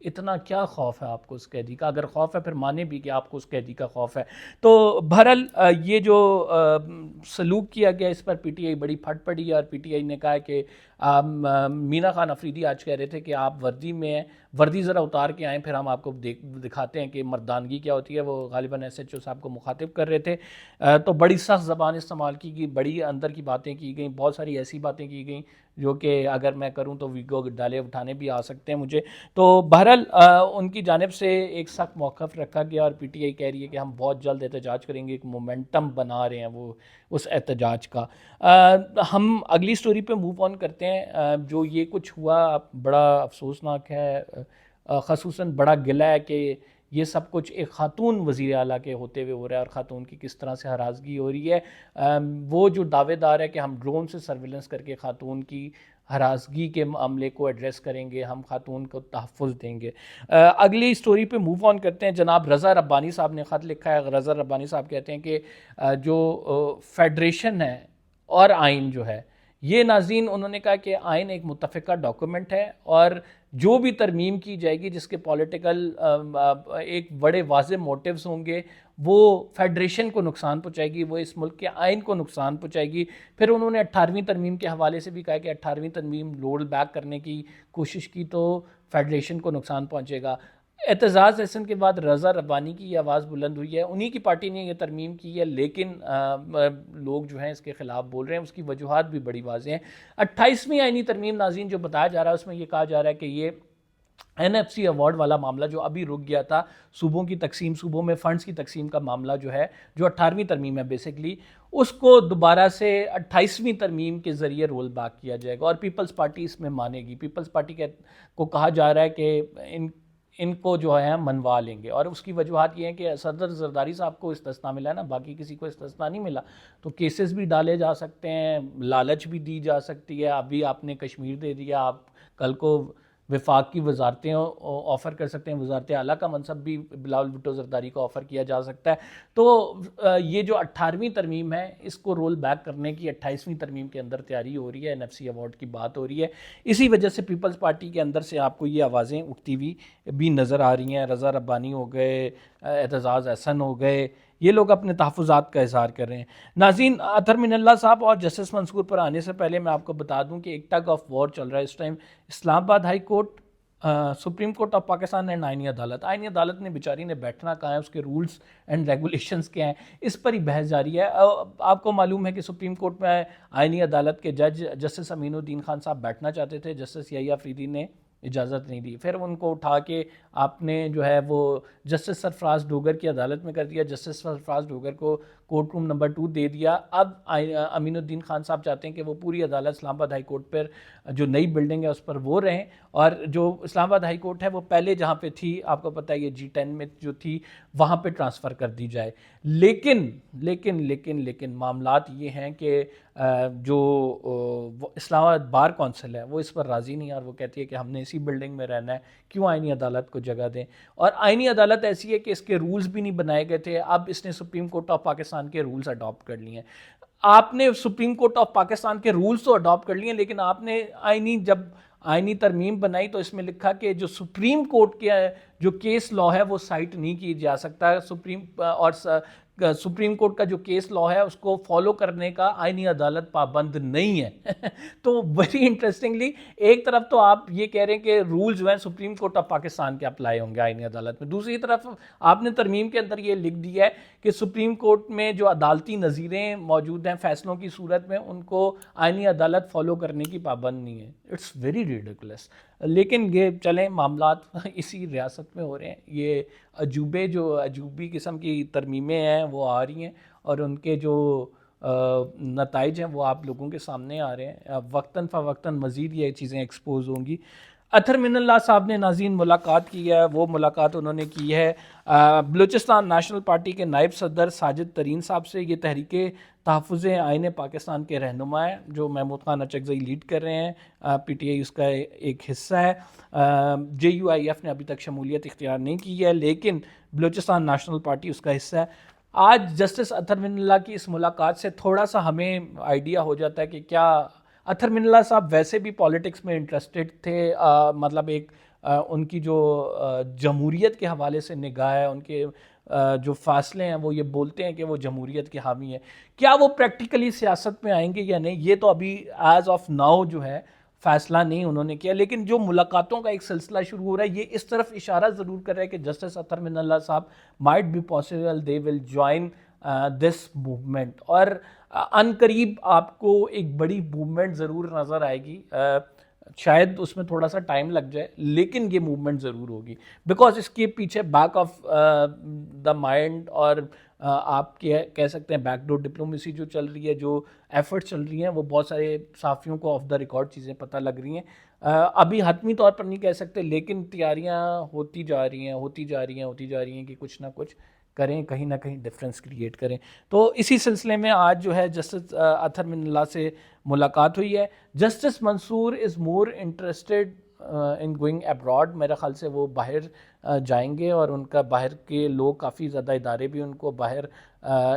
اتنا کیا خوف ہے آپ کو اس قیدی کا؟ اگر خوف ہے پھر مانے بھی کہ آپ کو اس قیدی کا خوف ہے. تو بہرحال یہ جو سلوک کیا گیا اس پر پی ٹی آئی بڑی پھٹ پڑی ہے، اور پی ٹی آئی نے کہا کہ مینا خان افریدی آج کہہ رہے تھے کہ آپ وردی میں ہیں، وردی ذرا اتار کے آئیں پھر ہم آپ کو دکھاتے ہیں کہ مردانگی کیا ہوتی ہے. وہ غالباً ایس ایچ او صاحب کو مخاطب کر رہے تھے. تو بڑی سخت زبان استعمال کی گئی، بڑی اندر کی باتیں کی گئیں، بہت ساری ایسی باتیں کی گئیں جو کہ اگر میں کروں تو ویگو ڈالے اٹھانے بھی آ سکتے ہیں مجھے. تو بہرحال ان کی جانب سے ایک سخت موقف رکھا گیا، اور پی ٹی آئی کہہ رہی ہے کہ ہم بہت جلد احتجاج کریں گے، ایک مومنٹم بنا رہے ہیں وہ اس احتجاج کا. ہم اگلی سٹوری پہ موو آن کرتے ہیں. جو یہ کچھ ہوا بڑا افسوسناک ہے، خصوصاً بڑا گلہ ہے کہ یہ سب کچھ ایک خاتون وزیر اعلیٰ کے ہوتے ہوئے ہو رہا ہے، اور خاتون کی کس طرح سے ہراسگی ہو رہی ہے. وہ جو دعوے دار ہے کہ ہم ڈرون سے سرویلنس کر کے خاتون کی ہراسگی کے معاملے کو ایڈریس کریں گے، ہم خاتون کو تحفظ دیں گے. اگلی سٹوری پہ موو آن کرتے ہیں. جناب رضا ربانی صاحب نے خط لکھا ہے. رضا ربانی صاحب کہتے ہیں کہ جو فیڈریشن ہے اور آئین جو ہے یہ، ناظرین انہوں نے کہا کہ آئین ایک متفقہ ڈاکومنٹ ہے، اور جو بھی ترمیم کی جائے گی جس کے پولیٹیکل ایک بڑے واضح موٹیوز ہوں گے، وہ فیڈریشن کو نقصان پہنچائے گی، وہ اس ملک کے آئین کو نقصان پہنچائے گی. پھر انہوں نے 18ویں ترمیم کے حوالے سے بھی کہا کہ 18ویں ترمیم رول بیک کرنے کی کوشش کی تو فیڈریشن کو نقصان پہنچے گا. اعتزاز سیشن کے بعد رضا ربانی کی یہ آواز بلند ہوئی ہے. انہی کی پارٹی نے یہ ترمیم کی ہے، لیکن لوگ جو ہیں اس کے خلاف بول رہے ہیں. اس کی وجوہات بھی بڑی واضح ہیں. 28ویں آئینی ترمیم ناظرین جو بتایا جا رہا ہے اس میں یہ کہا جا رہا ہے کہ یہ این ایف سی ایوارڈ والا معاملہ جو ابھی رک گیا تھا، صوبوں کی تقسیم، صوبوں میں فنڈز کی تقسیم کا معاملہ جو ہے، جو 18ویں ترمیم ہے بیسکلی، اس کو دوبارہ سے 28ویں ترمیم کے ذریعے رول بیک کیا جائے گا، اور پیپلز پارٹی اس میں مانے گی. پیپلز پارٹی کو کہا جا رہا ہے کہ ان کو جو ہے منوا لیں گے، اور اس کی وجوہات یہ ہیں کہ صدر زرداری صاحب کو استثناء ملا ہے نا، باقی کسی کو استثناء نہیں ملا، تو کیسز بھی ڈالے جا سکتے ہیں، لالچ بھی دی جا سکتی ہے. ابھی آپ نے کشمیر دے دیا، آپ کل کو وفاق کی وزارتیں آفر کر سکتے ہیں، وزارت اعلیٰ کا منصب بھی بلاول بھٹو زرداری کو آفر کیا جا سکتا ہے. تو یہ جو 18ویں ترمیم ہے اس کو رول بیک کرنے کی 28ویں ترمیم کے اندر تیاری ہو رہی ہے، این ایف سی ایوارڈ کی بات ہو رہی ہے. اسی وجہ سے پیپلز پارٹی کے اندر سے آپ کو یہ آوازیں اٹھتی ہوئی بھی نظر آ رہی ہیں. رضا ربانی ہو گئے، اعتزاز احسن ہو گئے، یہ لوگ اپنے تحفظات کا اظہار کر رہے ہیں. ناظرین، اطہر من اللہ صاحب اور جسٹس منصور پر آنے سے پہلے میں آپ کو بتا دوں کہ ایک ٹگ آف وار چل رہا ہے اس ٹائم. اسلام آباد high court, supreme court of Pakistan and آئینی عدالت. آئینی عدالت نے بیچاری نے بیٹھنا کہا ہے، اس کے رولز اینڈ ریگولیشنز کیا ہیں، اس پر ہی بحث جاری ہے. آپ کو معلوم ہے کہ سپریم کورٹ میں آئینی عدالت کے جج جسٹس امین الدین خان صاحب بیٹھنا چاہتے تھے، جسٹس یحییٰ افریدی نے اجازت نہیں دی. پھر ان کو اٹھا کے آپ نے جو ہے وہ جسٹس سرفراز ڈوگر کی عدالت میں کر دیا. جسٹس سرفراز ڈوگر کو کورٹ روم نمبر 2 دے دیا. اب امین الدین خان صاحب چاہتے ہیں کہ وہ پوری عدالت اسلام آباد ہائی کورٹ پر جو نئی بلڈنگ ہے اس پر وہ رہیں، اور جو اسلام آباد ہائی کورٹ ہے وہ پہلے جہاں پہ تھی، آپ کو پتہ ہے یہ G10 میں جو تھی، وہاں پہ ٹرانسفر کر دی جائے. لیکن معاملات یہ ہیں کہ جو اسلام آباد بار کونسل ہے وہ اس پر راضی نہیں ہے، اور وہ کہتی ہے کہ ہم نے اسی بلڈنگ میں رہنا ہے، کیوں آئینی عدالت کو جگہ دیں. اور آئینی عدالت ایسی ہے کہ اس کے رولز بھی نہیں بنائے گئے تھے، اب اس نے سپریم کورٹ آف پاکستان کے رولز اڈاپٹ کر لیے ہیں. آپ نے سپریم کورٹ آف پاکستان کے رولز تو اڈاپٹ کر لیے، لیکن آپ نے جب آئینی ترمیم بنائی تو اس میں لکھا کہ جو سپریم کورٹ کے جو کیس لا ہے وہ سائٹ نہیں کی جا سکتا. سپریم کورٹ کا جو کیس لا ہے اس کو فالو کرنے کا آئینی عدالت پابند نہیں ہے. تو ویری انٹرسٹنگلی ایک طرف تو آپ یہ کہہ رہے ہیں کہ رول جو ہیں سپریم کورٹ آف پاکستان کے اپلائی ہوں گے آئینی عدالت میں، دوسری طرف آپ نے ترمیم کے اندر یہ لکھ دیا ہے کہ سپریم کورٹ میں جو عدالتی نظیریں موجود ہیں فیصلوں کی صورت میں ان کو آئینی عدالت فالو کرنے کی پابند نہیں ہے. It's very ridiculous. لیکن یہ چلیں معاملات اسی ریاست میں ہو رہے ہیں. یہ عجوبی قسم کی ترمیمیں ہیں وہ آ رہی ہیں، اور ان کے جو نتائج ہیں وہ آپ لوگوں کے سامنے آ رہے ہیں. وقتاً فوقتاً مزید یہ چیزیں ایکسپوز ہوں گی. اطہر من اللہ صاحب نے ناظرین ملاقات کی ہے. وہ ملاقات انہوں نے کی ہے بلوچستان نیشنل پارٹی کے نائب صدر ساجد ترین صاحب سے. یہ تحریک تحفظ آئین پاکستان کے رہنما ہیں جو محمود خان اچکزئی لیڈ کر رہے ہیں. پی ٹی آئی اس کا ایک حصہ ہے. جے یو آئی ایف نے ابھی تک شمولیت اختیار نہیں کی ہے، لیکن بلوچستان نیشنل پارٹی اس کا حصہ ہے. آج جسٹس اطہر من اللہ کی اس ملاقات سے تھوڑا سا ہمیں آئیڈیا ہو جاتا ہے کہ کیا اطہر من اللہ صاحب ویسے بھی پالیٹکس میں انٹرسٹڈ تھے، مطلب ایک ان کی جو جمہوریت کے حوالے سے نگاہ ہے، ان کے جو فاصلے ہیں وہ یہ بولتے ہیں کہ وہ جمہوریت کے حامی ہیں، کیا وہ پریکٹیکلی سیاست میں آئیں گے یا نہیں، یہ تو ابھی ایز آف ناؤ جو ہے فیصلہ نہیں انہوں نے کیا. لیکن جو ملاقاتوں کا ایک سلسلہ شروع ہو رہا ہے یہ اس طرف اشارہ ضرور کر رہا ہے کہ justice Athar Minallah Sahib might be possible they will join this movement, اور ان قریب آپ کو ایک بڑی موومنٹ ضرور نظر آئے گی. شاید اس میں تھوڑا سا ٹائم لگ جائے لیکن یہ موومنٹ ضرور ہوگی، بیکاز اس کے پیچھے بیک آف دا مائنڈ اور آپ کہہ سکتے ہیں بیک ڈور ڈپلومیسی جو چل رہی ہے، جو ایفرٹ چل رہی ہیں، وہ بہت سارے صحافیوں کو آف دا ریکارڈ چیزیں پتہ لگ رہی ہیں. ابھی حتمی طور پر نہیں کہہ سکتے لیکن تیاریاں ہوتی جا رہی ہیں کہ کچھ نہ کچھ کریں، کہیں نہ کہیں ڈفرینس کریٹ کریں. تو اسی سلسلے میں آج جو ہے جسٹس اطہر من اللہ سے ملاقات ہوئی ہے. Justice Mansoor is more interested in going abroad, میرا خیال سے وہ باہر جائیں گے، اور ان کا باہر کے لوگ کافی زیادہ ادارے بھی ان کو باہر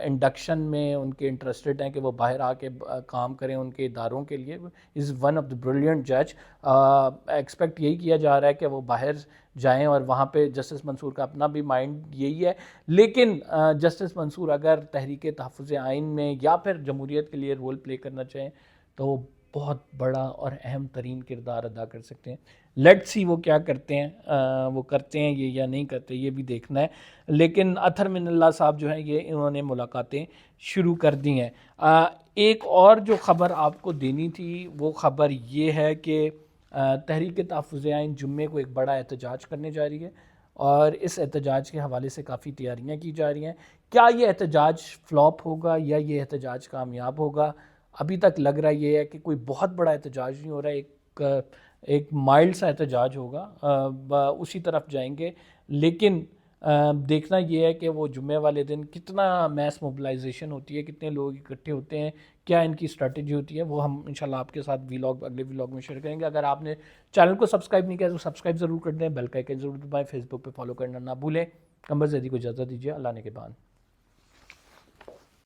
انڈکشن میں ان کے انٹرسٹڈ ہیں کہ وہ باہر آ کے کام کریں ان کے اداروں کے لیے. Is one of the brilliant جج. ایکسپیکٹ یہی کیا جا رہا ہے کہ وہ باہر جائیں، اور وہاں پہ جسٹس منصور کا اپنا بھی مائنڈ یہی ہے. لیکن جسٹس منصور اگر تحریک تحفظ آئین میں یا پھر جمہوریت کے لیے رول پلے کرنا چاہیں تو وہ بہت بڑا اور اہم ترین کردار ادا کر سکتے ہیں. لیٹ سی وہ کیا کرتے ہیں، وہ کرتے ہیں یہ یا نہیں کرتے، یہ بھی دیکھنا ہے. لیکن اطہر من اللہ صاحب جو ہیں یہ انہوں نے ملاقاتیں شروع کر دی ہیں. ایک اور جو خبر آپ کو دینی تھی وہ خبر یہ ہے کہ تحریک تحفظ آئین جمعے کو ایک بڑا احتجاج کرنے جا رہی ہے، اور اس احتجاج کے حوالے سے کافی تیاریاں کی جا رہی ہیں. کیا یہ احتجاج فلاپ ہوگا یا یہ احتجاج کامیاب ہوگا؟ ابھی تک لگ رہا یہ ہے کہ کوئی بہت بڑا احتجاج نہیں ہو رہا، ایک مائلڈ سا احتجاج ہوگا، اسی طرف جائیں گے. لیکن دیکھنا یہ ہے کہ وہ جمعے والے دن کتنا میس موبلائزیشن ہوتی ہے، کتنے لوگ اکٹھے ہوتے ہیں، کیا ان کی اسٹریٹجی ہوتی ہے، وہ ہم انشاءاللہ آپ کے ساتھ اگلے ویلاگ میں شیئر کریں گے. اگر آپ نے چینل کو سبسکرائب نہیں کیا تو سبسکرائب ضرور کر دیں، بیل کا آئکن ضرور دبائیں، فیس بک پہ فالو کرنا نہ بھولیں. قمر زیدی کو اجازت دیجیے، اللہ نے کے بان.